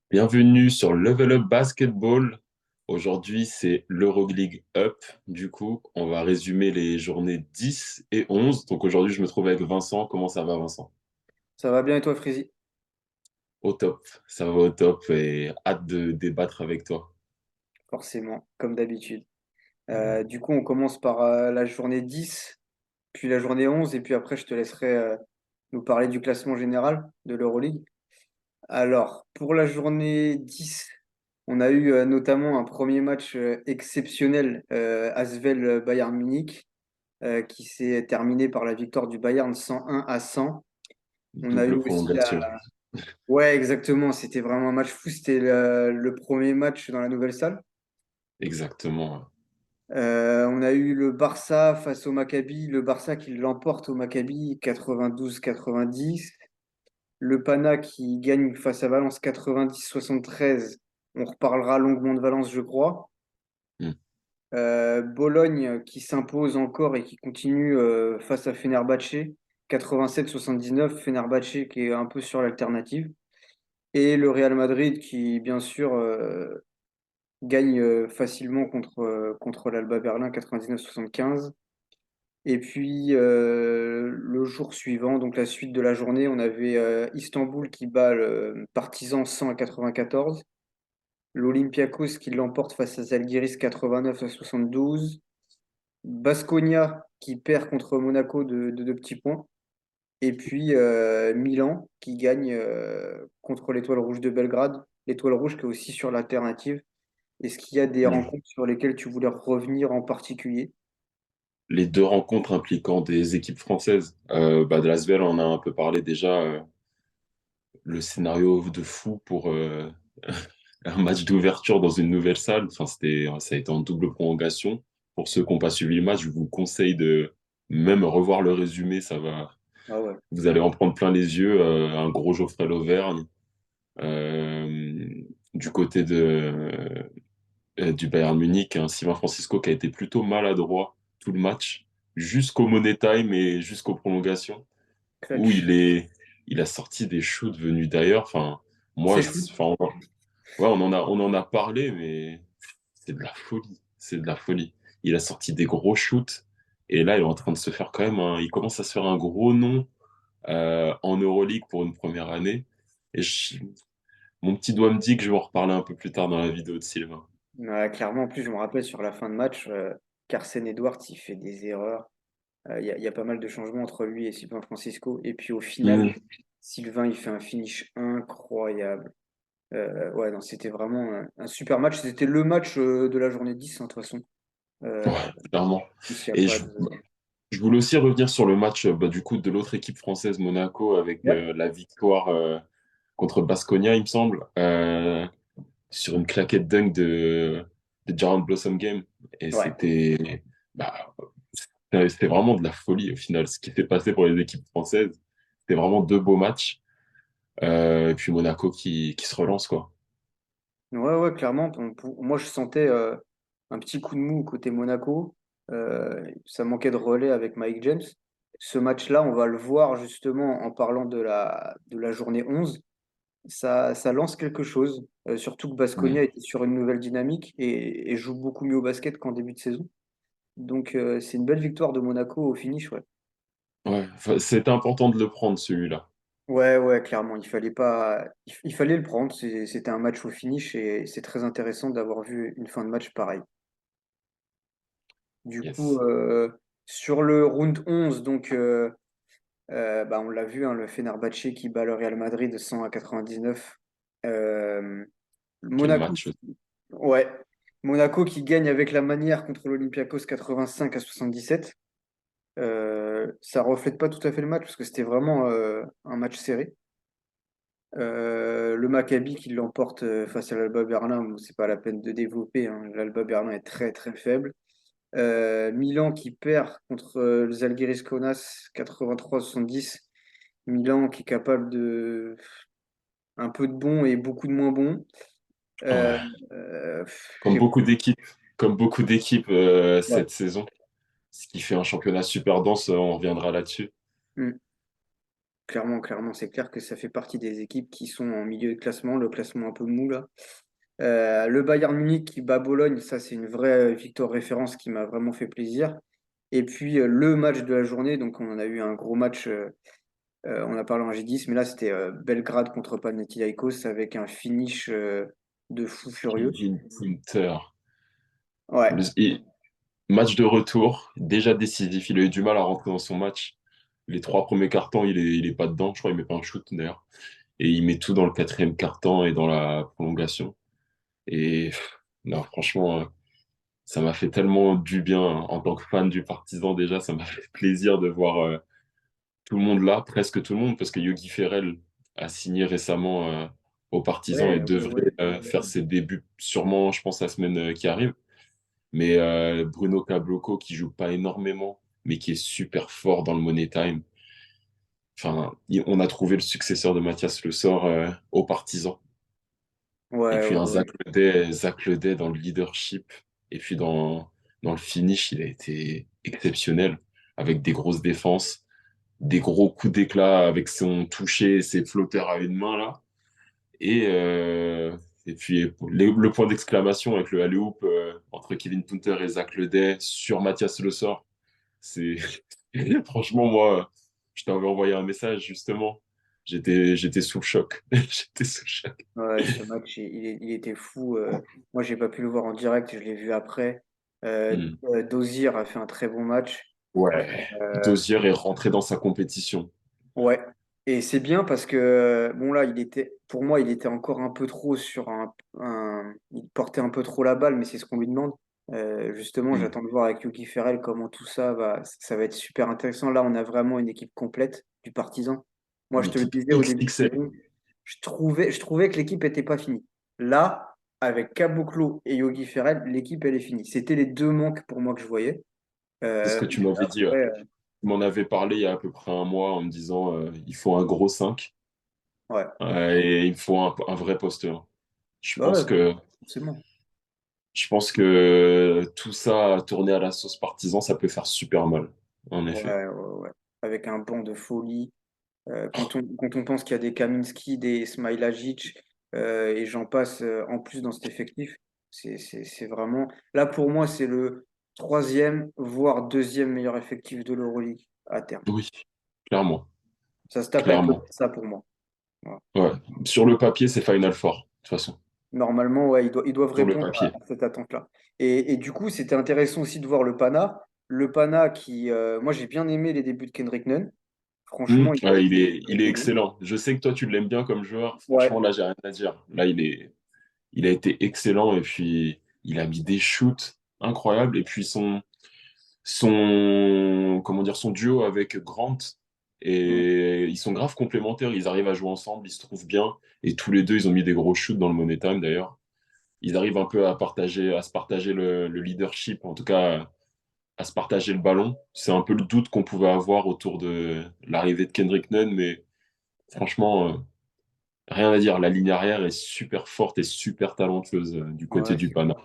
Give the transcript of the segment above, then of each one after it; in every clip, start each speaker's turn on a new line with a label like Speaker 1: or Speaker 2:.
Speaker 1: Bienvenue sur Level Up Basketball. Aujourd'hui, c'est l'Euroleague Up. Du coup, on va résumer les journées 10 et 11. Donc aujourd'hui, je me trouve avec Vincent. Comment ça va, Vincent?
Speaker 2: Ça va bien et toi, Frézy?
Speaker 1: Au top. Ça va au top et hâte de débattre avec toi.
Speaker 2: Forcément, comme d'habitude. Du coup, on commence par la journée 10, puis la journée 11, et puis après, je te laisserai nous parler du classement général de l'Euroleague. Alors, pour la journée 10, on a eu notamment un premier match exceptionnel, Asvel-Bayern Munich, qui s'est terminé par la victoire du Bayern 101-100. On a eu
Speaker 1: Double
Speaker 2: aussi la...
Speaker 1: prolongation.
Speaker 2: Ouais, exactement, c'était vraiment un match fou, c'était le premier match dans la nouvelle salle.
Speaker 1: Exactement.
Speaker 2: On a eu le Barça face au Maccabi, le Barça qui l'emporte au Maccabi 92-90. Le Pana qui gagne face à Valence 90-73. On reparlera longuement de Valence, je crois.
Speaker 1: Hmm.
Speaker 2: Bologne qui s'impose encore et qui continue face à Fenerbahçe 87-79. Fenerbahçe qui est un peu sur l'alternative. Et le Real Madrid qui, bien sûr, gagne facilement contre l'Alba Berlin 99-75. Et puis le jour suivant, donc la suite de la journée, on avait Istanbul qui bat le Partizan 100 à 94, l'Olympiakos qui l'emporte face à Zalgiris 89-72, Baskonia qui perd contre Monaco de 2 petits points, et puis Milan qui gagne contre l'Étoile Rouge de Belgrade, l'Étoile Rouge qui est aussi sur l'alternative. Est-ce qu'il y a des
Speaker 1: Hmm.
Speaker 2: rencontres sur lesquelles tu voulais revenir en particulier?
Speaker 1: Les deux rencontres impliquant des équipes françaises. De l'Asvel, on a un peu parlé déjà. Le scénario de fou pour un match d'ouverture dans une nouvelle salle. Enfin, ça a été en double prolongation. Pour ceux qui n'ont pas suivi le match, je vous conseille de même revoir le résumé. Ça va,
Speaker 2: Ah ouais,
Speaker 1: vous allez en prendre plein les yeux. Un gros Geoffrey Lauvergne. Euh, du côté du Bayern Munich, un Sylvain Francisco qui a été plutôt maladroit tout le match, jusqu'au Money Time et jusqu'aux prolongations, où
Speaker 2: clutch.
Speaker 1: il a sorti des shoots venus d'ailleurs. Enfin, moi,
Speaker 2: C'est fou.
Speaker 1: enfin, ouais, on en a parlé, mais c'est de la folie. C'est de la folie. Il a sorti des gros shoots. Et là, il est en train de se faire quand même il commence à se faire un gros nom en Euroleague pour une première année. Et mon petit doigt me dit que je vais en reparler un peu plus tard dans la vidéo de Sylvain.
Speaker 2: Ouais, clairement, en plus, je me rappelle sur la fin de match, Carsen Edwards, il fait des erreurs. Il y a pas mal de changements entre lui et Sylvain Francisco. Et puis au final,
Speaker 1: Mm.
Speaker 2: Sylvain, il fait un finish incroyable. Ouais, non, c'était vraiment un super match. C'était le match de la journée 10, hein, de toute façon.
Speaker 1: Ouais,
Speaker 2: Euh,
Speaker 1: clairement.
Speaker 2: il n'y a
Speaker 1: Et
Speaker 2: pas de...
Speaker 1: je voulais aussi revenir sur le match du coup de l'autre équipe française, Monaco, avec
Speaker 2: Ouais,
Speaker 1: la victoire contre Baskonia, il me semble. Sur une claquette dunk de Jaron Blossom Game. Et
Speaker 2: ouais.
Speaker 1: bah, c'était vraiment de la folie au final, ce qui s'est passé pour les équipes françaises. C'était vraiment deux beaux matchs. Et puis Monaco qui se relance, quoi.
Speaker 2: Ouais, ouais, clairement. Moi, je sentais un petit coup de mou côté Monaco. Ça manquait de relais avec Mike James. Ce match-là, on va le voir justement en parlant de la journée 11. Ça lance quelque chose, surtout que
Speaker 1: Mm.
Speaker 2: Baskonia était sur une nouvelle dynamique et joue beaucoup mieux au basket qu'en début de saison. Donc, c'est une belle victoire de Monaco au finish, ouais.
Speaker 1: Ouais, enfin, c'était important de le prendre, celui-là.
Speaker 2: Ouais, ouais, clairement, il fallait pas, il fallait le prendre. C'était un match au finish et c'est très intéressant d'avoir vu une fin de match pareille. Du coup,
Speaker 1: Yes.
Speaker 2: sur le round 11, donc, bah, on l'a vu, hein, le Fenerbahçe qui bat le Real Madrid 100 à 99. Euh,
Speaker 1: Quel
Speaker 2: Monaco,
Speaker 1: match.
Speaker 2: ouais, Monaco qui gagne avec la manière contre l'Olympiakos 85 à 77. Ça reflète pas tout à fait le match parce que c'était vraiment un match serré. Le Maccabi qui l'emporte face à l'Alba Berlin, bon, c'est pas la peine de développer, hein. L'Alba Berlin est très très faible. Milan qui perd contre le Žalgiris Kaunas 83-70. Milan qui est capable de un peu de bon et beaucoup de moins bon. Euh,
Speaker 1: Ouais. Comme
Speaker 2: j'ai
Speaker 1: beaucoup d'équipes, comme beaucoup d'équipes
Speaker 2: ouais.
Speaker 1: cette saison. Ce qui fait un championnat super dense, on reviendra là-dessus.
Speaker 2: Mm. Clairement, clairement, c'est clair que ça fait partie des équipes qui sont en milieu de classement, le classement un peu mou là. Le Bayern Munich qui bat Bologne, ça c'est une vraie victoire référence qui m'a vraiment fait plaisir. Et puis le match de la journée, donc on en a eu un gros match, on a parlé en G10, mais là c'était Belgrade contre Panathinaikos avec un finish de fou furieux.
Speaker 1: Kevin Printer.
Speaker 2: Ouais,
Speaker 1: Et match de retour, déjà décisif. Il a eu du mal à rentrer dans son match. Les trois premiers cartons, il est pas dedans. Je crois qu'il met pas un shoot d'ailleurs. Et il met tout dans le quatrième carton et dans la prolongation. Et non, franchement, ça m'a fait tellement du bien en tant que fan du Partizan déjà. Ça m'a fait plaisir de voir tout le monde là, presque tout le monde, parce que Yogi Ferrell a signé récemment au Partizan et
Speaker 2: ouais, ouais, ouais.
Speaker 1: devrait faire ses débuts sûrement, je pense, la semaine qui arrive. Mais Bruno Caboclo qui joue pas énormément, mais qui est super fort dans le Money Time. Enfin, on a trouvé le successeur de Mathias Le Sort au Partizan. Et
Speaker 2: Ouais,
Speaker 1: puis
Speaker 2: ouais,
Speaker 1: un
Speaker 2: ouais.
Speaker 1: Zach Ledet dans le leadership. Et puis dans le finish, il a été exceptionnel, avec des grosses défenses, des gros coups d'éclat avec son toucher et ses flotteurs à une main là. Et puis le point d'exclamation avec le alley-oop entre Kevin Punter et Zach Ledet sur Mathias Le Sort. C'est franchement moi, je t'avais envoyé un message justement. J'étais sous le choc. J'étais sous le choc.
Speaker 2: Ouais, ce match, il était fou. Moi, j'ai pas pu le voir en direct, je l'ai vu après.
Speaker 1: Hmm.
Speaker 2: Dozier a fait un très bon match.
Speaker 1: Ouais.
Speaker 2: Euh,
Speaker 1: Dozier est rentré dans sa compétition.
Speaker 2: ouais, et c'est bien parce que bon là, pour moi, il était encore un peu trop sur il portait un peu trop la balle, mais c'est ce qu'on lui demande. Justement,
Speaker 1: Hmm.
Speaker 2: j'attends de voir avec Yuki Ferrell comment tout ça va être super intéressant. Là, on a vraiment une équipe complète du Partizan. Moi,
Speaker 1: Une
Speaker 2: je te le
Speaker 1: équipe
Speaker 2: disais au début de
Speaker 1: XXL.
Speaker 2: saison, je trouvais que l'équipe était pas finie. Là, avec Caboclo et Yogi Ferrell, l'équipe elle est finie. C'était les deux manques pour moi que je voyais.
Speaker 1: C'est ce que tu
Speaker 2: Mais
Speaker 1: m'avais dit. Ouais.
Speaker 2: après,
Speaker 1: Tu m'en avais parlé il y a à peu près un mois en me disant il faut un gros 5
Speaker 2: ouais,
Speaker 1: et il faut un vrai poste 1. Je
Speaker 2: bah
Speaker 1: pense
Speaker 2: ouais,
Speaker 1: que
Speaker 2: forcément.
Speaker 1: je pense que tout ça tourné à la sauce partisan, ça peut faire super mal, en effet.
Speaker 2: Ouais, ouais, ouais. Avec un banc de folie. Quand on pense qu'il y a des Kaminski, des Smailagic, et j'en passe en plus dans cet effectif, c'est vraiment. Là, pour moi, c'est le troisième, voire deuxième meilleur effectif de l'Euroleague à terme.
Speaker 1: Oui, clairement,
Speaker 2: Ça se tape avec le
Speaker 1: clairement.
Speaker 2: Barça pour moi. Voilà.
Speaker 1: Ouais. Sur le papier, c'est Final Four, de toute façon.
Speaker 2: Normalement, ouais, ils doivent
Speaker 1: Sur le
Speaker 2: répondre
Speaker 1: papier.
Speaker 2: à cette attente-là. Et du coup, c'était intéressant aussi de voir le Pana. Le Pana qui, moi, j'ai bien aimé les débuts de Kendrick Nunn. Franchement,
Speaker 1: Ouais,
Speaker 2: il a
Speaker 1: il est
Speaker 2: été bon.
Speaker 1: excellent. Je sais que toi, tu l'aimes bien comme joueur.
Speaker 2: Ouais,
Speaker 1: Franchement, là, j'ai rien à dire. Là, il a été excellent et puis il a mis des shoots incroyables. Et puis comment dire, son duo avec Grant,
Speaker 2: mm,
Speaker 1: et ils sont grave complémentaires. Ils arrivent à jouer ensemble, ils se trouvent bien. Et tous les deux, ils ont mis des gros shoots dans le Money Time d'ailleurs. Ils arrivent un peu à se partager le leadership, en tout cas à se partager le ballon. C'est un peu le doute qu'on pouvait avoir autour de l'arrivée de Kendrick Nunn, mais franchement, rien à dire. La ligne arrière est super forte et super talentueuse du côté
Speaker 2: ouais,
Speaker 1: du Pana.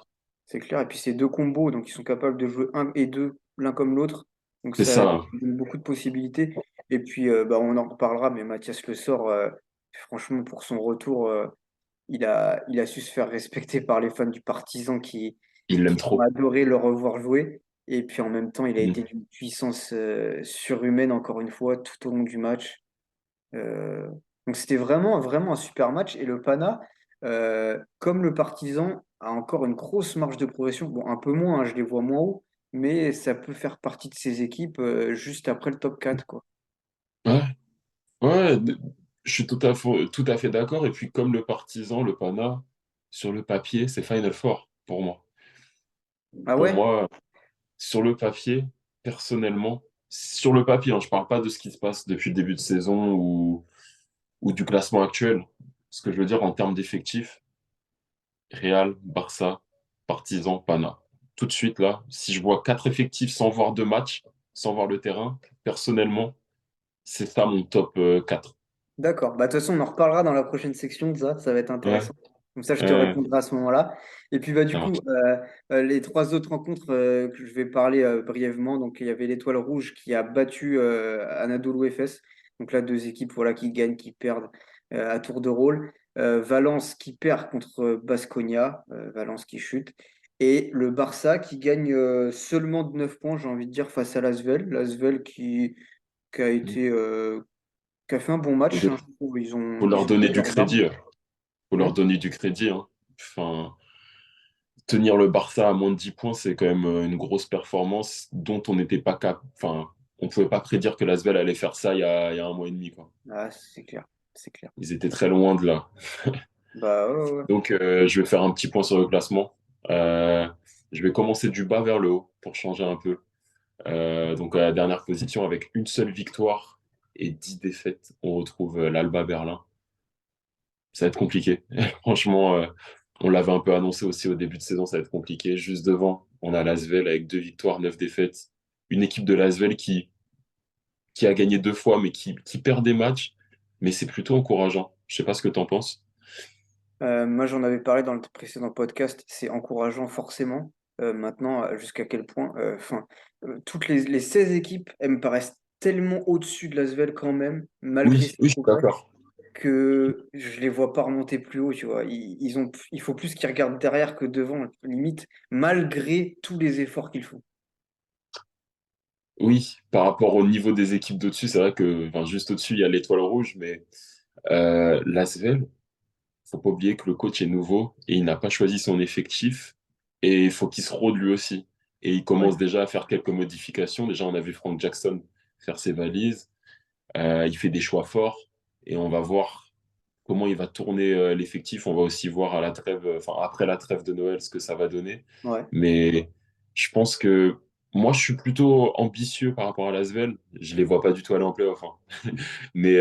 Speaker 2: c'est clair. Et puis c'est deux combos, donc ils sont capables de jouer un et deux l'un comme l'autre. Donc
Speaker 1: C'est
Speaker 2: ça
Speaker 1: ça.
Speaker 2: donne beaucoup de possibilités. Et puis bah, on en reparlera, mais Mathias Le Sort, franchement, pour son retour, il a su se faire respecter par les fans du Partizan
Speaker 1: Il l'aime
Speaker 2: qui ont
Speaker 1: trop.
Speaker 2: adoré le revoir jouer. Et puis en même temps, il a été
Speaker 1: Mm.
Speaker 2: d'une puissance surhumaine encore une fois tout au long du match. Euh, donc c'était vraiment, vraiment un super match. Et le Pana, comme le Partizan, a encore une grosse marge de progression. Bon, un peu moins, hein, je les vois moins haut, mais ça peut faire partie de ces équipes juste après le top 4, quoi.
Speaker 1: Ouais, ouais, je suis tout à fait d'accord. Et puis, comme le Partizan, le Pana, sur le papier, c'est Final Four pour moi.
Speaker 2: Ah
Speaker 1: Pour
Speaker 2: ouais?
Speaker 1: moi, sur le papier, personnellement, sur le papier, hein, je parle pas de ce qui se passe depuis le début de saison ou du classement actuel. Ce que je veux dire en termes d'effectifs, Real, Barça, Partizan, Pana. Tout de suite, là, si je vois quatre effectifs sans voir deux matchs, sans voir le terrain, personnellement, c'est ça mon top 4.
Speaker 2: D'accord. Bah, de toute façon, on en reparlera dans la prochaine section de ça. Ça va être
Speaker 1: Ouais,
Speaker 2: intéressant. Comme ça, je te
Speaker 1: euh,
Speaker 2: répondrai à ce moment-là. Et puis, bah, du
Speaker 1: ça
Speaker 2: coup,
Speaker 1: marche.
Speaker 2: les trois autres rencontres que je vais parler brièvement. Donc, il y avait l'Étoile Rouge qui a battu Anadolu Efes. Donc là, deux équipes voilà, qui gagnent, qui perdent à tour de rôle. Valence qui perd contre Baskonia, Valence qui chute. Et le Barça qui gagne seulement de 9 points, j'ai envie de dire, face à l'Asvel. L'Asvel qui a été, qui a fait un bon match, hein, je trouve.
Speaker 1: Faut
Speaker 2: Ils
Speaker 1: leur
Speaker 2: ont
Speaker 1: donner
Speaker 2: mis
Speaker 1: du
Speaker 2: leurs armes.
Speaker 1: crédit. Faut leur
Speaker 2: Hmm.
Speaker 1: donner du crédit, hein. Enfin, tenir le Barça à moins de 10 points, c'est quand même une grosse performance dont on n'était pas capable. Enfin, on pouvait pas prédire que l'Asvel allait faire ça il y a un mois et demi, quoi.
Speaker 2: Ah, c'est clair, c'est clair.
Speaker 1: Ils étaient très loin de là.
Speaker 2: Bah ouais, ouais.
Speaker 1: Donc, je vais faire un petit point sur le classement. Euh, je vais commencer du bas vers le haut pour changer un peu. Donc, à la dernière position, avec une seule victoire et 10 défaites, on retrouve l'Alba Berlin. Ça va être compliqué. Franchement, on l'avait un peu annoncé aussi au début de saison, ça va être compliqué. Juste devant, on a l'Asvel avec 2 victoires, 9 défaites. Une équipe de l'Asvel qui a gagné 2 fois, mais qui perd des matchs. Mais c'est plutôt encourageant. Je sais pas ce que tu en penses.
Speaker 2: Moi, j'en avais parlé dans le précédent podcast, c'est encourageant forcément. Maintenant, jusqu'à quel point, toutes les 16 équipes, elles me paraissent tellement au-dessus de l'Asvel quand même, malgré
Speaker 1: Oui,
Speaker 2: ces
Speaker 1: oui, je suis
Speaker 2: progrès,
Speaker 1: d'accord.
Speaker 2: que je les vois pas remonter plus haut, tu vois. Il faut plus qu'ils regardent derrière que devant, limite, malgré tous les efforts qu'ils font.
Speaker 1: Oui, par rapport au niveau des équipes d'au-dessus, c'est vrai que enfin, juste au-dessus, il y a l'Étoile Rouge, mais l'Asvel, faut pas oublier que le coach est nouveau et il n'a pas choisi son effectif et il faut qu'il se rôde lui aussi. Et il
Speaker 2: Ouais.
Speaker 1: commence déjà à faire quelques modifications. Déjà, on a vu Frank Jackson faire ses valises. Il fait des choix forts et on va voir comment il va tourner l'effectif. On va aussi voir à la trêve, enfin après la trêve de Noël, ce que ça va donner.
Speaker 2: Ouais.
Speaker 1: Mais je pense que moi, je suis plutôt ambitieux par rapport à l'Asvel. Je les vois pas du tout aller en playoff, hein. Mais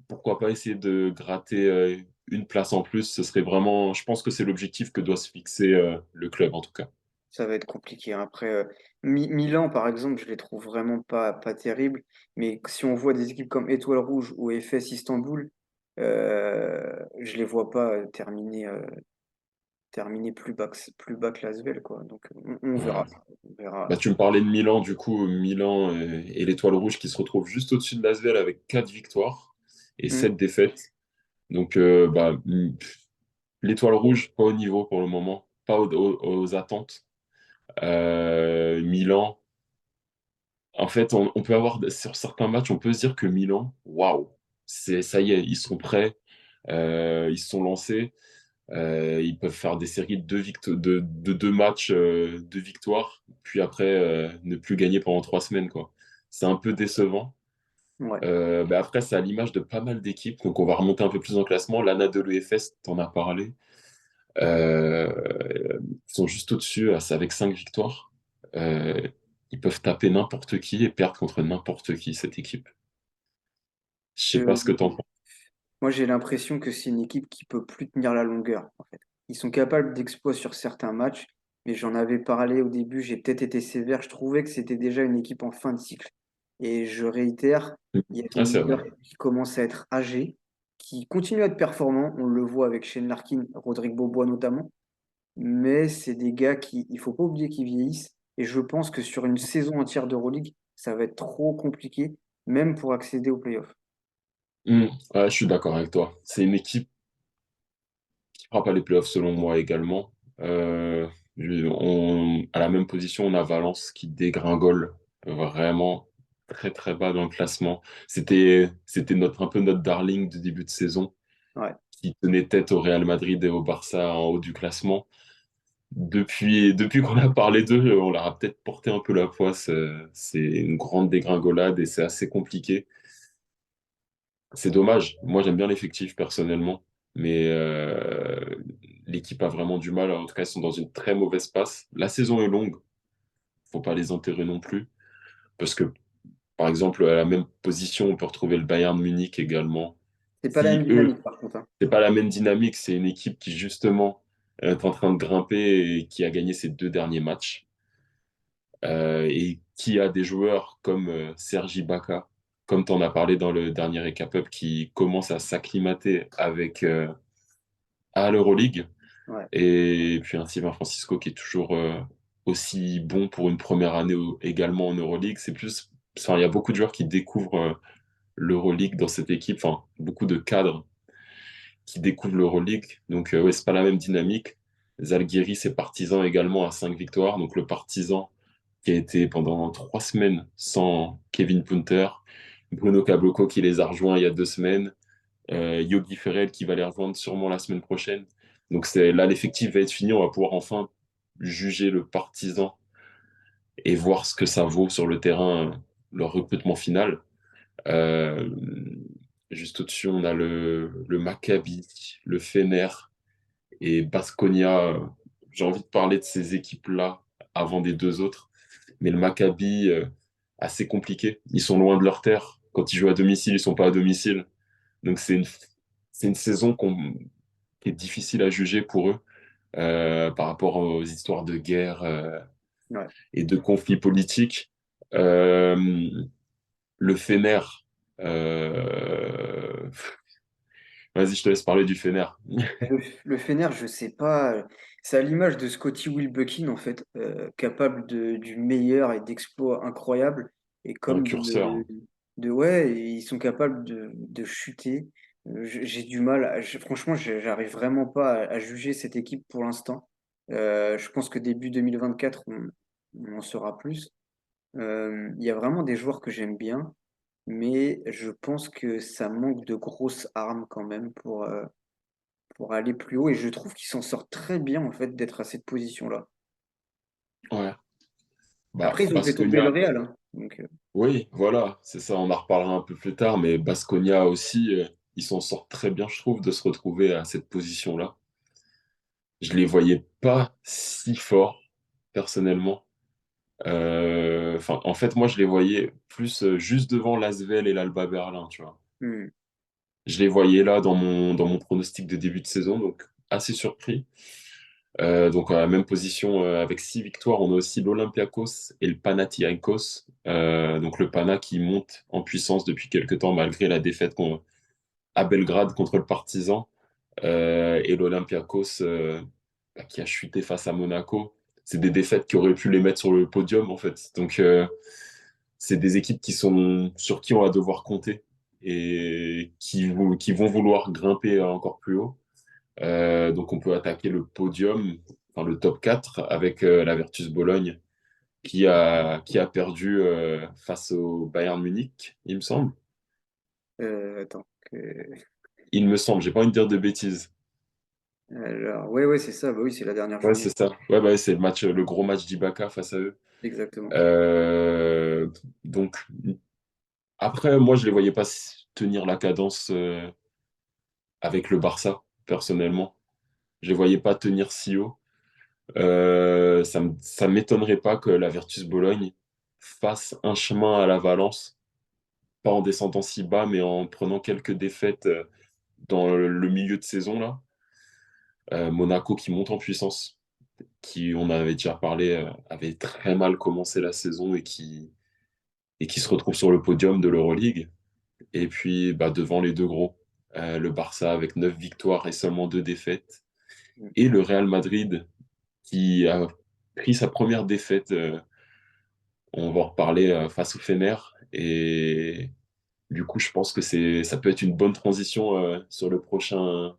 Speaker 1: pourquoi pas essayer de gratter une place en plus? Ce serait vraiment, je pense que c'est l'objectif que doit se fixer le club en tout cas.
Speaker 2: Ça va être compliqué, hein. Après, Milan, par exemple, je les trouve vraiment pas terribles. Mais si on voit des équipes comme Étoile Rouge ou FS Istanbul, je les vois pas terminer plus bas que l'Asvel, quoi. Donc, on
Speaker 1: Ouais.
Speaker 2: verra. On verra.
Speaker 1: Bah, tu me parlais de Milan, du coup, Milan et l'Étoile Rouge qui se retrouvent juste au-dessus de l'Asvel avec 4 victoires et
Speaker 2: Hmm.
Speaker 1: 7 défaites. Donc, l'Étoile Rouge, pas au niveau pour le moment, pas aux attentes. Milan, en fait, on peut avoir, sur certains matchs, on peut se dire que Milan, waouh, ça y est, ils sont prêts, ils se sont lancés. Ils peuvent faire des séries de 2 matchs, 2 victoires, puis après ne plus gagner pendant 3 semaines, quoi. C'est un peu décevant.
Speaker 2: Ouais.
Speaker 1: Mais après, c'est à l'image de pas mal d'équipes, donc on va remonter un peu plus dans le classement. L'ANA de l'UFS, t'en as parlé. Ils sont juste au-dessus, c'est avec 5 victoires. Euh, Ils peuvent taper n'importe qui et perdre contre n'importe qui, cette équipe. Je sais pas
Speaker 2: Je-
Speaker 1: ce que t'en penses.
Speaker 2: Moi, j'ai l'impression que c'est une équipe qui peut plus tenir la longueur, en fait. Ils sont capables d'exploits sur certains matchs, mais j'en avais parlé au début, j'ai peut-être été sévère. Je trouvais que c'était déjà une équipe en fin de cycle. Et je réitère, il y a des
Speaker 1: Ah, c'est vrai.
Speaker 2: leaders qui commencent à être âgés, qui continuent à être performants. On le voit avec Shane Larkin, Rodrigue Bobois notamment. Mais c'est des gars qui, il faut pas oublier qu'ils vieillissent. Et je pense que sur une saison entière d'Euroleague, ça va être trop compliqué, même pour accéder aux playoffs.
Speaker 1: Ouais, je suis d'accord avec toi. C'est une équipe qui fera pas les playoffs selon moi également. Euh, à la même position, on a Valence qui dégringole vraiment très très bas dans le classement. C'était un peu notre darling de début de saison
Speaker 2: Ouais.
Speaker 1: qui tenait tête au Real Madrid et au Barça en haut du classement. Depuis qu'on a parlé d'eux, on leur a peut-être porté un peu la poisse. C'est une grande dégringolade et c'est assez compliqué. C'est dommage. Moi, j'aime bien l'effectif personnellement, mais l'équipe a vraiment du mal. En tout cas, ils sont dans une très mauvaise passe. La saison est longue, faut pas les enterrer non plus, parce que par exemple, à la même position, on peut retrouver le Bayern Munich également.
Speaker 2: C'est pas la même
Speaker 1: Si eux,
Speaker 2: dynamique par contre, hein.
Speaker 1: c'est pas la même dynamique, c'est une équipe qui justement est en train de grimper et qui a gagné ses 2 derniers matchs. Et qui a des joueurs comme Serge Ibaka, comme tu en as parlé dans le dernier Recap Up, qui commence à s'acclimater à l'Euroleague.
Speaker 2: Ouais.
Speaker 1: Et puis un Sylvain Francisco qui est toujours aussi bon pour une première année également en Euroleague. C'est plus, enfin, il y a beaucoup de joueurs qui découvrent l'Euroleague dans cette équipe, enfin, beaucoup de cadres qui découvrent l'Euroleague. Donc, ouais, c'est pas la même dynamique. Zalgiris, c'est Partizan également à 5 victoires. Donc, le Partizan qui a été pendant 3 semaines sans Kevin Punter, Bruno Caboclo qui les a rejoints il y a 2 semaines, Yogi Ferrell qui va les rejoindre sûrement la semaine prochaine. Donc, là, l'effectif va être fini. On va pouvoir enfin juger le Partizan et voir ce que ça vaut sur le terrain, leur recrutement final. Euh, Juste au-dessus, on a le Maccabi, le Fener et Baskonia. J'ai envie de parler de ces équipes-là avant des deux autres. Mais le Maccabi, assez compliqué. Ils sont loin de leur terre. Quand ils jouent à domicile, ils sont pas à domicile. Donc c'est une saison qui est difficile à juger pour eux par rapport aux histoires de guerre
Speaker 2: Ouais.
Speaker 1: et de conflits politiques. Euh, le Fener, euh, vas-y, je te laisse parler du Fener.
Speaker 2: Le Fener, je sais pas, c'est à l'image de Scotty Wilbekin en fait, capable du meilleur et d'exploits incroyables, et
Speaker 1: Un
Speaker 2: comme
Speaker 1: curseur, hein.
Speaker 2: ouais, et ils sont capables de chuter. J'ai du mal, franchement, j'arrive vraiment pas à juger cette équipe pour l'instant. Je pense que début 2024, on en saura plus. Il y a vraiment des joueurs que j'aime bien, mais je pense que ça manque de grosses armes quand même pour aller plus haut. Et je trouve qu'ils s'en sortent très bien, en fait, d'être à cette position-là.
Speaker 1: Ouais. Bah,
Speaker 2: Après, ils ont fait tomber le
Speaker 1: Baskonia,
Speaker 2: Real, hein. Donc,
Speaker 1: oui, voilà, c'est ça, on en reparlera un peu plus tard, mais Baskonia aussi, ils s'en sortent très bien, je trouve, de se retrouver à cette position-là. Je les voyais pas si forts, personnellement. Enfin, en fait, moi, je les voyais plus juste devant l'Asvel et l'Alba Berlin, tu vois.
Speaker 2: hmm.
Speaker 1: Je les voyais là dans mon pronostic de début de saison, donc assez surpris. Donc, à la même position, avec 6 victoires, on a aussi l'Olympiakos et le Panathinaikos. Donc, le Pana qui monte en puissance depuis quelques temps, malgré la défaite à Belgrade contre le Partizan. Et l'Olympiakos qui a chuté face à Monaco. C'est des défaites qui auraient pu les mettre sur le podium, en fait. Donc, c'est des équipes sur qui on va devoir compter et qui vont vouloir grimper encore plus haut. Donc, on peut attaquer le podium, enfin le top 4, avec la Virtus Bologne qui a perdu face au Bayern Munich, il me semble.
Speaker 2: Attends.
Speaker 1: Il me semble, j'ai pas envie de dire de bêtises.
Speaker 2: Alors, ouais, ouais, c'est ça. Bah oui, c'est la dernière
Speaker 1: Ouais,
Speaker 2: journée.
Speaker 1: c'est ça. Ouais, bah, c'est le gros match d'Ibaka face à eux.
Speaker 2: Exactement.
Speaker 1: Euh, donc, après, moi, je les voyais pas tenir la cadence avec le Barça, personnellement. Je les voyais pas tenir si haut. Ça m'étonnerait pas que la Virtus Bologne fasse un chemin à la Valence, pas en descendant si bas, mais en prenant quelques défaites dans le milieu de saison, là. Monaco qui monte en puissance, qui, on avait déjà parlé, avait très mal commencé la saison et qui se retrouve sur le podium de l'Euroleague. Et puis, bah, devant les deux gros, le Barça avec 9 victoires et seulement 2 défaites.
Speaker 2: Hmm.
Speaker 1: Et le Real Madrid qui a pris sa première défaite, on va en reparler, face au Fener. Et du coup, je pense que ça peut être une bonne transition sur le prochain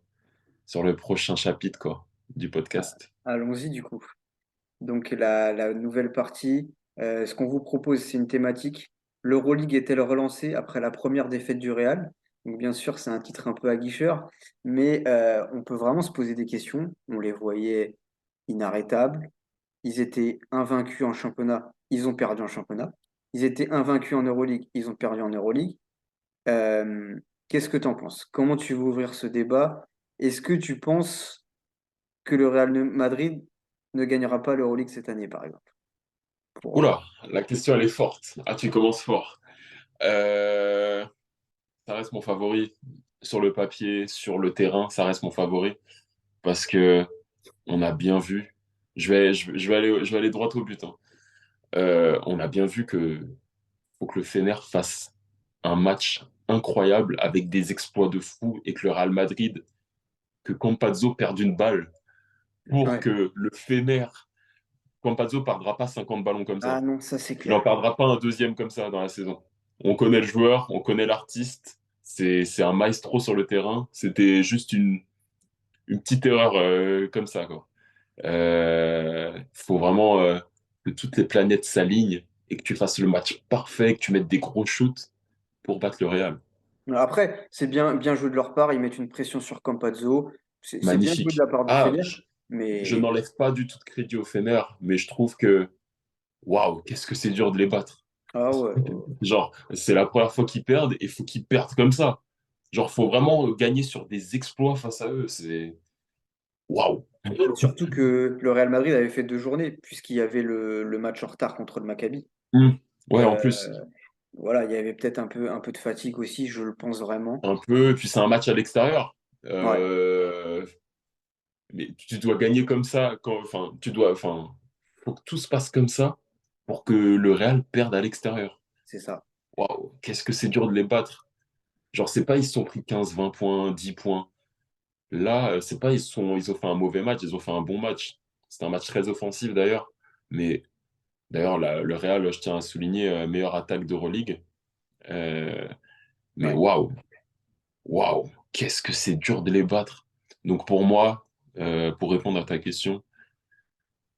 Speaker 1: chapitre quoi, du podcast.
Speaker 2: Allons-y, du coup. Donc, la nouvelle partie. Ce qu'on vous propose, c'est une thématique. L'Euroleague est-elle relancée après la première défaite du Real? Donc, bien sûr, c'est un titre un peu aguicheur, mais on peut vraiment se poser des questions. On les voyait inarrêtables. Ils étaient invaincus en championnat, ils ont perdu en championnat. Ils étaient invaincus en Euroleague, ils ont perdu en Euroleague. Euh, Qu'est-ce que tu en penses? Comment tu veux ouvrir ce débat? Est-ce que tu penses que le Real Madrid ne gagnera pas l'Euroleague cette année, par exemple? Pour,
Speaker 1: Oula, la question elle est forte. Ah, tu commences fort. Euh, Ça reste mon favori sur le papier, sur le terrain, ça reste mon favori parce que on a bien vu. Je vais aller droit au but, hein. On a bien vu que faut que le Fener fasse un match incroyable avec des exploits de fou et que le Real Madrid, que Campazzo perde une balle pour
Speaker 2: ouais.
Speaker 1: que le Fener, Campazzo perdra pas 50 ballons comme
Speaker 2: Ah
Speaker 1: ça.
Speaker 2: non, ça c'est
Speaker 1: Il n'en
Speaker 2: clair.
Speaker 1: perdra pas un deuxième comme ça dans la saison. On connaît le joueur, on connaît l'artiste. C'est un maestro sur le terrain. C'était juste une petite erreur comme ça, quoi. Faut vraiment que toutes les planètes s'alignent et que tu fasses le match parfait, que tu mettes des gros shoots pour battre le Real.
Speaker 2: Après, c'est bien joué de leur part, ils mettent une pression sur Campazzo. C'est bien joué de
Speaker 1: Magnifique.
Speaker 2: la part du
Speaker 1: Ah,
Speaker 2: Fener,
Speaker 1: je
Speaker 2: mais
Speaker 1: n'enlève pas du tout de crédit au Fener, mais je trouve que, waouh, qu'est-ce que c'est dur de les battre.
Speaker 2: ah ouais, ouais.
Speaker 1: Genre, c'est la première fois qu'ils perdent et il faut qu'ils perdent comme ça. Genre, faut vraiment gagner sur des exploits face à eux. C'est waouh.
Speaker 2: Surtout que le Real Madrid avait fait 2 journées, puisqu'il y avait le match en retard contre le Maccabi.
Speaker 1: Hmm. Ouais, en
Speaker 2: Euh,
Speaker 1: plus,
Speaker 2: voilà, il y avait peut-être un peu de fatigue aussi, je le pense vraiment.
Speaker 1: un peu. Et puis, c'est un match à l'extérieur.
Speaker 2: Ouais,
Speaker 1: Mais tu dois gagner comme ça. Enfin, faut que tout se passe comme ça pour que le Real perde à l'extérieur.
Speaker 2: c'est ça.
Speaker 1: Waouh, qu'est-ce que c'est dur de les battre. Genre, c'est pas ils se sont pris 15, 20 points, 10 points. Là, c'est pas ils ont fait un mauvais match, ils ont fait un bon match. C'était un match très offensif d'ailleurs. Mais d'ailleurs, le Real, je tiens à souligner, meilleure attaque d'Euroleague. Euh, mais
Speaker 2: Ouais.
Speaker 1: waouh, waouh, qu'est-ce que c'est dur de les battre. Donc pour moi, pour répondre à ta question,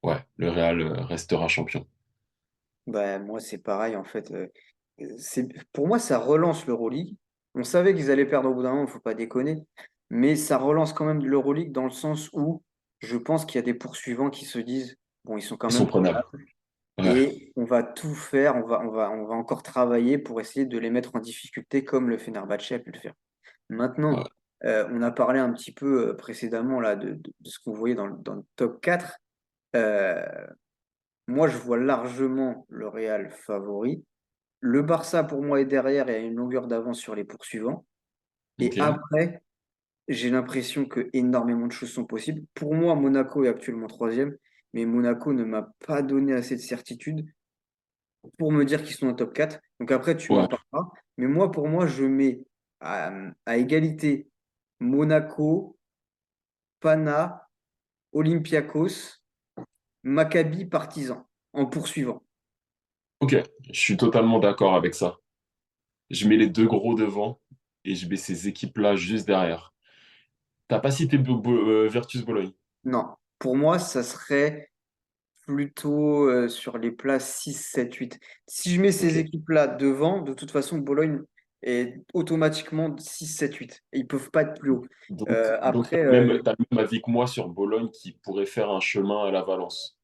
Speaker 1: ouais, le Real restera champion.
Speaker 2: Bah, moi, c'est pareil, en fait. Pour moi, ça relance l'Euroleague. On savait qu'ils allaient perdre au bout d'un moment, faut pas déconner. Mais ça relance quand même l'Euroleague dans le sens où je pense qu'il y a des poursuivants qui se disent, bon, ils sont quand
Speaker 1: Ils sont
Speaker 2: même
Speaker 1: prenables.
Speaker 2: prenables
Speaker 1: Ouais,
Speaker 2: et on va tout faire, on va encore travailler pour essayer de les mettre en difficulté comme le Fenerbahçe a pu le faire.
Speaker 1: ouais,
Speaker 2: Maintenant, on a parlé un petit peu précédemment là, de ce qu'on voyait dans le top 4. Euh, Moi, je vois largement le Real favori. Le Barça, pour moi, est derrière et a une longueur d'avance sur les poursuivants. Et
Speaker 1: ok.
Speaker 2: après, j'ai l'impression que énormément de choses sont possibles. Pour moi, Monaco est actuellement troisième, mais Monaco ne m'a pas donné assez de certitude pour me dire qu'ils sont au top 4. Donc après, tu m'en
Speaker 1: Ouais,
Speaker 2: parleras. Mais moi, pour moi, je mets à égalité Monaco, Pana, Olympiakos, Maccabi, Partizan en poursuivant.
Speaker 1: ok. Je suis totalement d'accord avec ça. Je mets les deux gros devant et je mets ces équipes-là juste derrière. T'as pas cité Virtus Bologne.
Speaker 2: Non, pour moi, ça serait plutôt sur les places 6, 7, 8. Si je mets ces
Speaker 1: Ok.
Speaker 2: équipes-là devant, de toute façon, Bologne est automatiquement 6, 7, 8. Et ils peuvent pas être plus haut.
Speaker 1: Donc
Speaker 2: Après,
Speaker 1: t'as le même avis que moi sur Bologne qui pourrait faire un chemin à la Valence.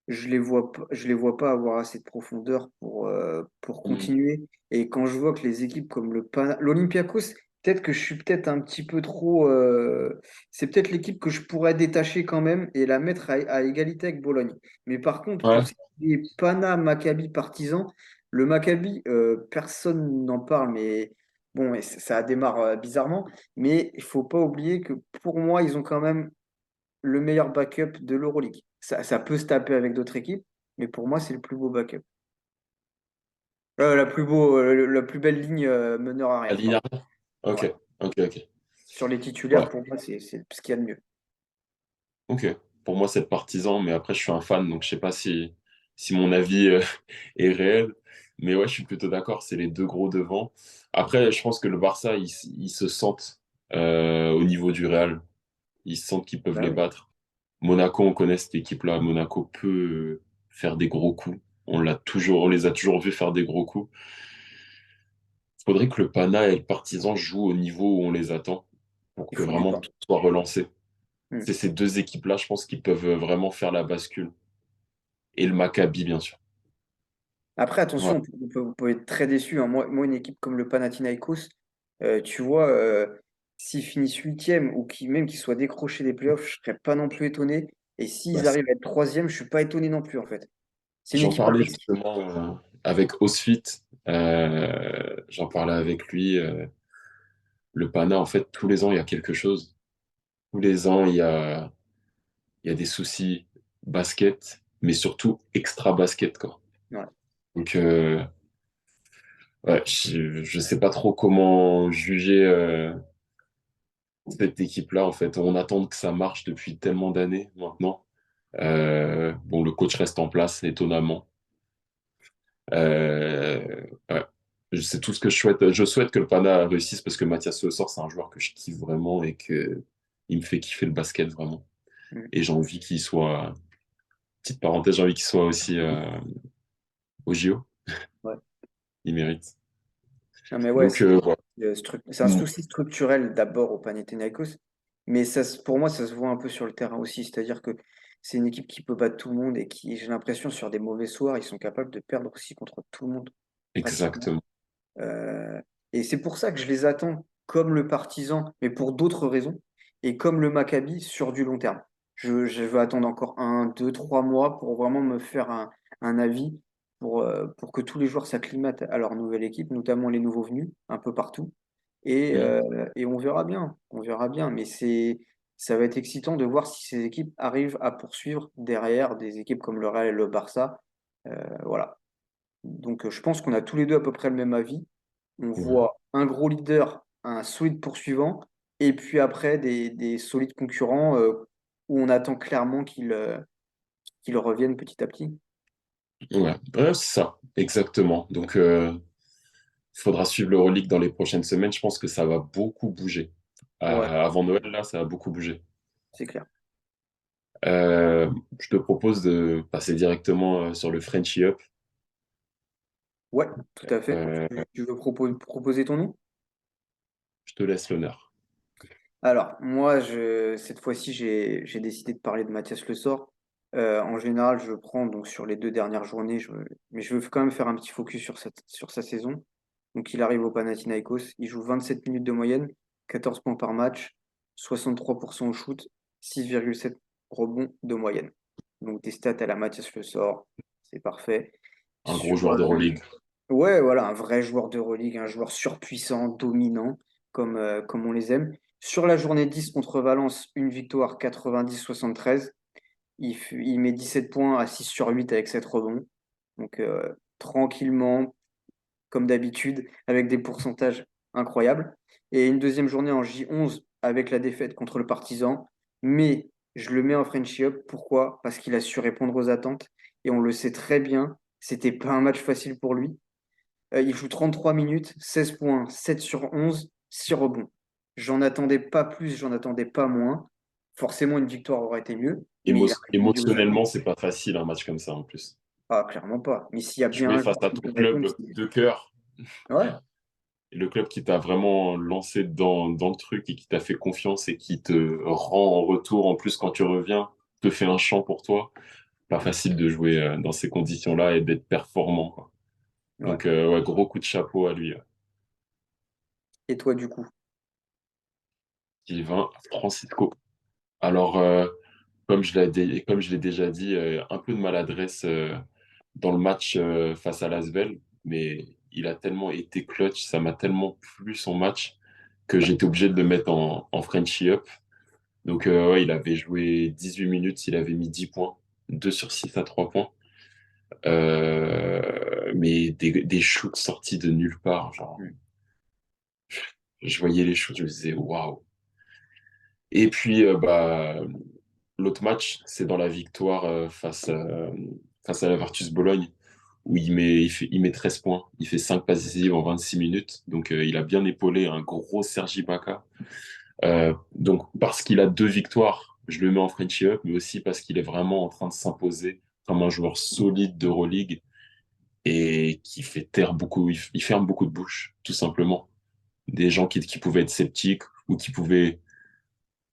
Speaker 2: je les vois pas avoir assez de profondeur pour
Speaker 1: Hmm.
Speaker 2: continuer. Et quand je vois que les équipes comme l'Olympiakos, peut-être que je suis peut-être un petit peu trop. C'est peut-être l'équipe que je pourrais détacher quand même et la mettre à égalité avec Bologne. Mais par contre,
Speaker 1: Ouais,
Speaker 2: pour ce qui est Pana, Maccabi, Partizan, le Maccabi, personne n'en parle, mais bon, et ça démarre bizarrement. Mais il faut pas oublier que pour moi, ils ont quand même le meilleur backup de l'Euroleague. Ça peut se taper avec d'autres équipes, mais pour moi, c'est le plus beau backup. La plus belle ligne meneur
Speaker 1: la
Speaker 2: arrière,
Speaker 1: ligne
Speaker 2: pardon.
Speaker 1: arrière.
Speaker 2: Ouais.
Speaker 1: Ok, ok.
Speaker 2: Sur les titulaires,
Speaker 1: Ouais,
Speaker 2: pour moi, c'est ce qu'il y a de mieux.
Speaker 1: ok. Pour moi, c'est partisan, mais après, je suis un fan, donc je sais pas si mon avis est réel. Mais ouais, je suis plutôt d'accord, c'est les deux gros devant. Après, je pense que le Barça, ils se sentent au niveau du Real. Ils sentent qu'ils peuvent
Speaker 2: Bah
Speaker 1: les
Speaker 2: oui,
Speaker 1: battre. Monaco, on connaît cette équipe-là. Monaco peut faire des gros coups. On les a toujours vus faire des gros coups. Il faudrait que le Pana et le Partizan jouent au niveau où on les attend pour
Speaker 2: il
Speaker 1: que
Speaker 2: faut du
Speaker 1: vraiment
Speaker 2: temps.
Speaker 1: tout soit relancé.
Speaker 2: Hmm.
Speaker 1: C'est ces deux équipes-là, je pense, qui peuvent vraiment faire la bascule. Et le Maccabi, bien sûr.
Speaker 2: Après,
Speaker 1: Ouais,
Speaker 2: attention, on peut être très déçu, hein. Moi, une équipe comme le Panathinaikos, tu vois, s'ils finissent huitième ou même qu'ils soient décrochés des playoffs, je serais pas non plus étonné. Et
Speaker 1: bah,
Speaker 2: s'ils arrivent à être troisième, je suis pas étonné non plus, en fait. C'est une
Speaker 1: j'en
Speaker 2: équipe
Speaker 1: parlais
Speaker 2: athlétique.
Speaker 1: justement avec Osfit. J'en parlais avec lui. Le Pana, en fait, tous les ans, il y a quelque chose. Tous les ans, il y a des soucis basket, mais surtout extra basket, quoi.
Speaker 2: Ouais,
Speaker 1: Donc, ouais, je sais pas trop comment juger cette équipe-là, en fait. On attend que ça marche depuis tellement d'années maintenant. Bon, le coach reste en place, étonnamment. Ouais. C'est tout ce que je souhaite. Je souhaite que le Pana réussisse parce que Mathias Le Sort, c'est un joueur que je kiffe vraiment et que il me fait kiffer le basket vraiment.
Speaker 2: Mm.
Speaker 1: Et j'ai envie qu'il soit, petite parenthèse, j'ai envie qu'il soit aussi au JO.
Speaker 2: Ouais.
Speaker 1: Il mérite.
Speaker 2: Non, mais ouais,
Speaker 1: Donc, voilà.
Speaker 2: c'est un souci structurel d'abord au Panathinaikos, mais pour moi, ça se voit un peu sur le terrain aussi. C'est-à-dire que c'est une équipe qui peut battre tout le monde et qui, j'ai l'impression, sur des mauvais soirs, ils sont capables de perdre aussi contre tout le monde, pratiquement.
Speaker 1: Exactement.
Speaker 2: Euh, et c'est pour ça que je les attends comme le Partizan, mais pour d'autres raisons, et comme le Maccabi sur du long terme. Je veux attendre encore 1, 2, 3 mois pour vraiment me faire un avis, pour que tous les joueurs s'acclimatent à leur nouvelle équipe, notamment les nouveaux venus, un peu partout.
Speaker 1: Mm.
Speaker 2: Et on verra bien, on verra bien. Mais ça va être excitant de voir si ces équipes arrivent à poursuivre derrière des équipes comme le Real et le Barça. Voilà. Donc, je pense qu'on a tous les deux à peu près le même avis. On
Speaker 1: Ouais.
Speaker 2: voit un gros leader, un solide poursuivant, et puis après des solides concurrents où on attend clairement qu'ils reviennent petit à petit.
Speaker 1: Ouais, ouais, c'est ça, exactement. Donc, il faudra suivre l'Euroleague dans les prochaines semaines. Je pense que ça va beaucoup bouger.
Speaker 2: Ouais,
Speaker 1: Avant Noël, là, ça va beaucoup bouger.
Speaker 2: c'est clair.
Speaker 1: Euh, je te propose de passer directement sur le Frenchy Up.
Speaker 2: Ouais, tout à fait.
Speaker 1: Euh,
Speaker 2: Tu veux proposer ton nom?
Speaker 1: je te laisse l'honneur.
Speaker 2: Alors, moi, cette fois-ci, j'ai décidé de parler de Mathias Le Sort. En général, je prends donc sur les 2 dernières journées, mais je veux quand même faire un petit focus sur sa saison. Donc, il arrive au Panathinaikos, il joue 27 minutes de moyenne, 14 points par match, 63% au shoot, 6,7 rebonds de moyenne. Donc, des stats à la Mathias Le Sort, c'est parfait.
Speaker 1: Un gros joueur d'Euroleague.
Speaker 2: Ouais, voilà, un vrai joueur d'Euroleague, un joueur surpuissant, dominant, comme on les aime. Sur la journée 10 contre Valence, une victoire 90-73. Il met 17 points à 6 sur 8 avec 7 rebonds. Donc, tranquillement, comme d'habitude, avec des pourcentages incroyables. Et une deuxième journée en J11 avec la défaite contre le Partizan. Mais je le mets en Frenchy Up. Pourquoi? Parce qu'il a su répondre aux attentes. Et on le sait très bien, c'était pas un match facile pour lui. Il joue 33 minutes, 16 points, 7 sur 11, 6 rebonds. J'en attendais pas plus, j'en attendais pas moins. Forcément, une victoire aurait été mieux, mais il a répondu aux
Speaker 1: Émotionnellement,
Speaker 2: attentes.
Speaker 1: c'est pas facile un match comme ça en plus.
Speaker 2: Ah, clairement pas. Mais s'il y a bien
Speaker 1: Jouer
Speaker 2: un
Speaker 1: face
Speaker 2: joueur
Speaker 1: à
Speaker 2: qui
Speaker 1: ton
Speaker 2: peut répondre,
Speaker 1: club de cœur,
Speaker 2: ouais,
Speaker 1: et le club qui t'a vraiment lancé dans le truc et qui t'a fait confiance et qui te rend en retour, en plus quand tu reviens, te fait un chant pour toi, pas facile de jouer dans ces conditions-là et d'être performant, quoi.
Speaker 2: ouais.
Speaker 1: Donc, ouais, gros coup de chapeau à lui.
Speaker 2: Et toi, du coup?
Speaker 1: Sylvain Francisco. Alors, comme je l'ai déjà dit, un peu de maladresse dans le match face à l'Asvel, mais il a tellement été clutch, ça m'a tellement plu son match que j'étais obligé de le mettre en Frenchy Up. Donc, ouais, il avait joué 18 minutes, il avait mis 10 points, 2 sur 6 à 3 points. Mais des shoots sortis de nulle part. Genre,
Speaker 2: Hmm.
Speaker 1: je voyais les shoots, je me disais waouh. Et puis, l'autre match, c'est dans la victoire face à la Virtus Bologne, où il met 13 points. Il fait 5 passes décisives en 26 minutes. Donc, il a bien épaulé un gros Sergi Ibaka. Donc, parce qu'il a 2 victoires, je le mets en Frenchy Up, mais aussi parce qu'il est vraiment en train de s'imposer comme un joueur solide d'Euroleague et qui fait taire beaucoup, il ferme beaucoup de bouches, tout simplement. Des gens qui pouvaient être sceptiques ou qui pouvaient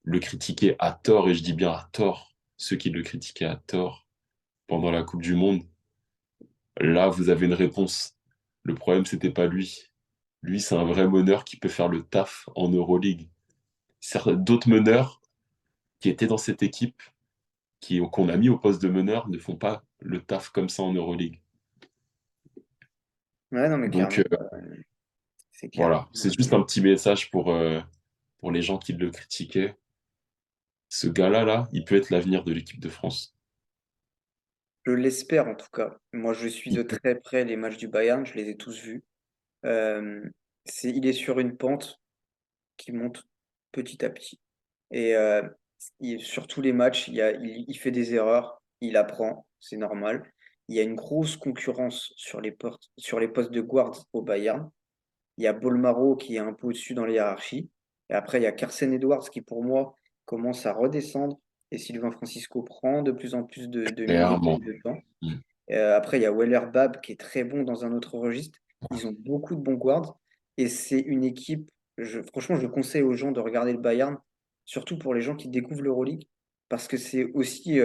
Speaker 1: le critiquer à tort, et je dis bien à tort, ceux qui le critiquaient à tort pendant la Coupe du Monde, là, vous avez une réponse. Le problème, c'était pas lui. Lui, c'est un vrai meneur qui peut faire le taf en Euroleague. D'autres meneurs qui étaient dans cette équipe, qu'on a mis au poste de meneur, ne font pas le taf comme ça en Euroleague.
Speaker 2: Ouais, non, mais
Speaker 1: Donc,
Speaker 2: clairement, c'est clair.
Speaker 1: voilà, c'est juste un petit message pour les gens qui le critiquaient. Ce gars-là, là, il peut être l'avenir de l'équipe de France.
Speaker 2: Je l'espère en tout cas. Moi, je suis
Speaker 1: Il
Speaker 2: de
Speaker 1: peut.
Speaker 2: très près les matchs du Bayern, je les ai tous vus. Euh, il est sur une pente qui monte petit à petit. Et sur tous les matchs, il fait des erreurs, il apprend, c'est normal. il y a une grosse concurrence sur les postes de guards au Bayern. Il y a Bolmaro qui est un peu au-dessus dans les hiérarchies. Et après, il y a Carsen Edwards qui, pour moi, commence à redescendre. Et Sylvain Francisco prend de plus en plus de minutes et
Speaker 1: Clairement.
Speaker 2: de temps.
Speaker 1: Mm.
Speaker 2: Après, il y a Weller Bab qui est très bon dans un autre registre. Ils ont beaucoup de bons guards. Et c'est une équipe, franchement, je conseille aux gens de regarder le Bayern, surtout pour les gens qui découvrent l'Euroleague, parce que c'est aussi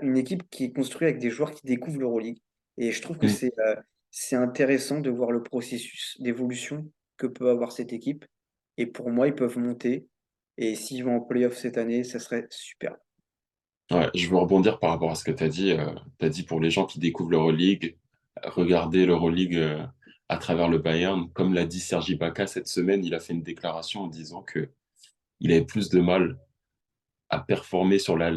Speaker 2: une équipe qui est construite avec des joueurs qui découvrent l'Euroleague. Et je trouve que
Speaker 1: Mm.
Speaker 2: c'est intéressant de voir le processus d'évolution que peut avoir cette équipe. Et pour moi, ils peuvent monter. Et s'ils vont en playoff cette année, ça serait super.
Speaker 1: Ouais, je veux rebondir par rapport à ce que tu as dit. Tu as dit pour les gens qui découvrent l'Euroleague, regardez l'Euroleague à travers le Bayern. Comme l'a dit Serge Ibaka cette semaine, il a fait une déclaration en disant que il avait plus de mal à performer sur la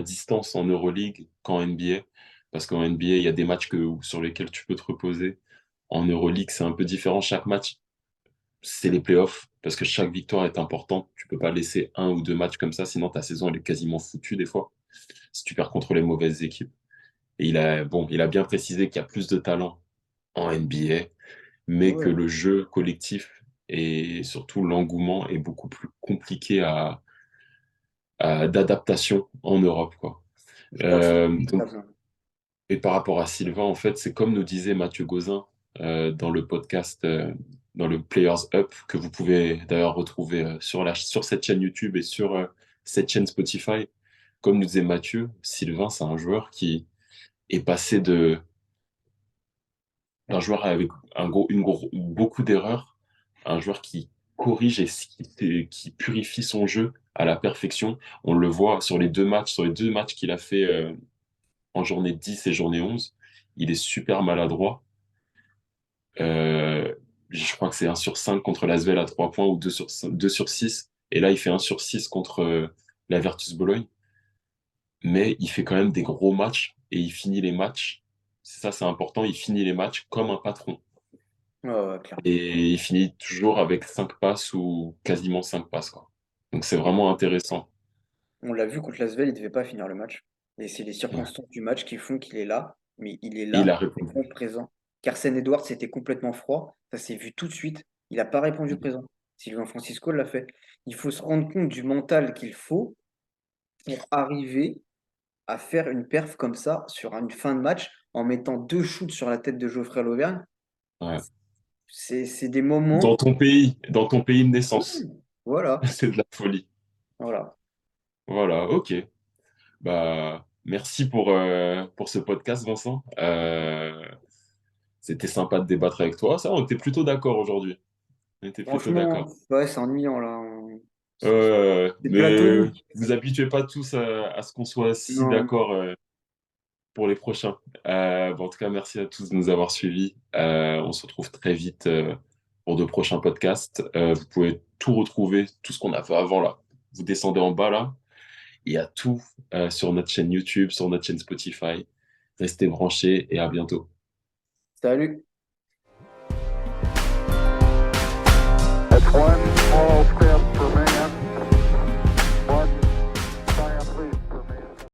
Speaker 1: distance en Euroleague qu'en NBA. Parce qu'en NBA, il y a des matchs sur lesquels tu peux te reposer. En Euroleague, c'est un peu différent. Chaque match, c'est les playoffs. Parce que chaque victoire est importante. Tu peux pas laisser un ou deux matchs comme ça, sinon ta saison, elle est quasiment foutue des fois, si tu perds contre les mauvaises équipes. Et il a bien précisé qu'il y a plus de talent en NBA, mais que
Speaker 2: Ouais,
Speaker 1: le jeu collectif et surtout l'engouement est beaucoup plus compliqué d'adaptation en Europe, quoi.
Speaker 2: je crois que c'est
Speaker 1: Donc,
Speaker 2: ça.
Speaker 1: et par rapport à Sylvain, en fait, c'est comme nous disait Mathieu Gauzin dans le podcast, dans le Players Up, que vous pouvez d'ailleurs retrouver sur cette chaîne YouTube et sur cette chaîne Spotify. Comme nous disait Mathieu, Sylvain, c'est un joueur qui est passé d'un joueur avec beaucoup d'erreurs à un joueur qui corrige qui purifie son jeu à la perfection. On le voit sur les deux matchs qu'il a fait en journée 10 et journée 11, il est super maladroit. Je crois que c'est 1/5 contre l'Asvel à 3 points ou 2/6. Et là, il fait 1/6 contre la Virtus Bologne. Mais il fait quand même des gros matchs et il finit les matchs. C'est ça, c'est important. Il finit les matchs comme un patron.
Speaker 2: Ouais, ouais, clairement.
Speaker 1: Et il finit toujours avec 5 passes ou quasiment 5 passes, quoi. Donc c'est vraiment intéressant.
Speaker 2: On l'a vu contre l'Asvel, il ne devait pas finir le match. Et c'est les
Speaker 1: Ouais.
Speaker 2: circonstances du match qui font qu'il est là, mais il est
Speaker 1: Et il a
Speaker 2: là,
Speaker 1: répondu.
Speaker 2: présent. Carsen Edwards, c'était complètement froid, ça s'est vu tout de suite. Il n'a pas répondu présent. Sylvain Francisco l'a fait. Il faut se rendre compte du mental qu'il faut pour arriver à faire une perf comme ça sur une fin de match en mettant deux shoots sur la tête de Geoffrey Lauvergne.
Speaker 1: Ouais.
Speaker 2: C'est des moments.
Speaker 1: Dans ton pays de naissance.
Speaker 2: Mmh, voilà,
Speaker 1: C'est de la folie.
Speaker 2: voilà.
Speaker 1: Voilà, ok. Bah, merci pour ce podcast, Vincent. C'était sympa de débattre avec toi. Ça, on était plutôt d'accord aujourd'hui. On était plutôt
Speaker 2: Franchement,
Speaker 1: d'accord.
Speaker 2: ouais, c'est ennuyant là. C'est
Speaker 1: Mais
Speaker 2: platonique.
Speaker 1: vous habituez pas tous à ce qu'on soit si
Speaker 2: Non.
Speaker 1: d'accord pour les prochains. Bon, en tout cas, merci à tous de nous avoir suivis. On se retrouve très vite pour de prochains podcasts. Vous pouvez tout retrouver, tout ce qu'on a fait avant là. Vous descendez en bas là. Il y a tout sur notre chaîne YouTube, sur notre chaîne Spotify. Restez branchés et à bientôt.
Speaker 2: Salut.
Speaker 3: That's one small step for man.